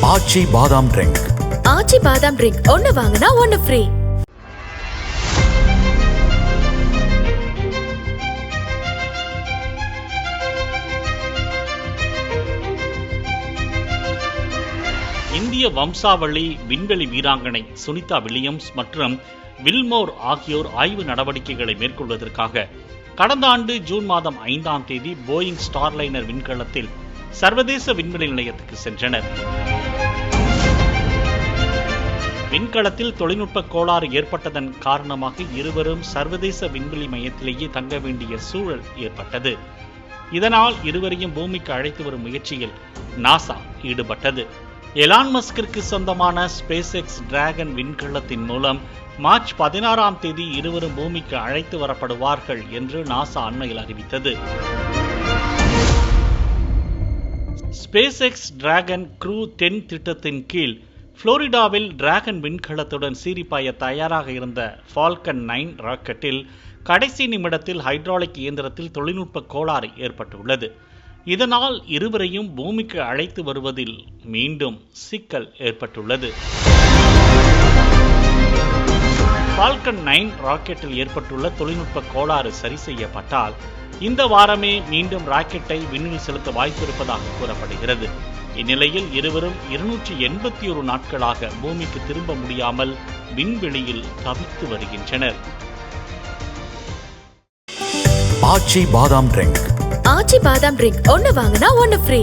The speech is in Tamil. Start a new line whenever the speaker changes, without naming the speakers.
ஆச்சி பாதாம் ட்ரிங்க்.
ஆச்சி பாதாம் ட்ரிங்க் ஒன்னு வாங்கினா ஒன்னு ஃப்ரீ.
இந்திய வம்சாவளி விண்வெளி வீராங்கனை சுனிதா வில்லியம்ஸ் மற்றும் வில்மோர் ஆகியோர் ஆய்வு நடவடிக்கைகளை மேற்கொள்வதற்காக கடந்த ஆண்டு ஜூன் மாதம் 5ஆம் தேதி போயிங் ஸ்டார்லைனர் விண்கலத்தில் சர்வதேச விண்வெளி நிலையத்துக்கு சென்றனர். விண்கலத்தில் தொழில்நுட்ப கோளாறு ஏற்பட்டதன் காரணமாக இருவரும் சர்வதேச விண்வெளி மையத்திலேயே தங்க வேண்டிய சூழல் ஏற்பட்டது. இதனால் இருவரையும் பூமிக்கு அழைத்து வரும் முயற்சியில் நாசா ஈடுபட்டது. எலான் மஸ்கிற்கு சொந்தமான ஸ்பேஸ் எக்ஸ் டிராகன் விண்கலத்தின் மூலம் மார்ச் 16ஆம் தேதி இருவரும் பூமிக்கு அழைத்து வரப்படுவார்கள் என்று நாசா அண்மையில் அறிவித்தது. ஸ்பேஸ் எக்ஸ் டிராகன் க்ரூ 10 திட்டத்தின் கீழ் புளோரிடாவில் டிராகன் விண்கலத்துடன் சீரிப்பாய தயாராக இருந்த ஃபால்கன் 9 ராக்கெட்டில் கடைசி நிமிடத்தில் ஹைட்ராலிக் இயந்திரத்தில் தொழில்நுட்ப கோளாறு ஏற்பட்டுள்ளது. இதனால் இருவரையும் பூமிக்கு அழைத்து வருவதில் மீண்டும் சிக்கல் ஏற்பட்டுள்ளது. ஃபால்கன் 9 ராக்கெட்டில் ஏற்பட்டுள்ள தொழில்நுட்ப கோளாறு சரி செய்யப்பட்டால் இந்த வாரமே மீண்டும் ராக்கெட்டை விண்ணில் செலுத்த வாய்ப்பிருப்பதாக கூறப்படுகிறது. இந்நிலையில் இருவரும் 281 நாட்களாக பூமிக்கு திரும்ப முடியாமல் விண்வெளியில் தவித்து வருகின்றனர்.
ஆச்சி பாதாம் ட்ரிங்க்.
ஆச்சி பாதாம் ட்ரிங்க் ஒன்னு வாங்கினா ஒன்னு ஃப்ரீ.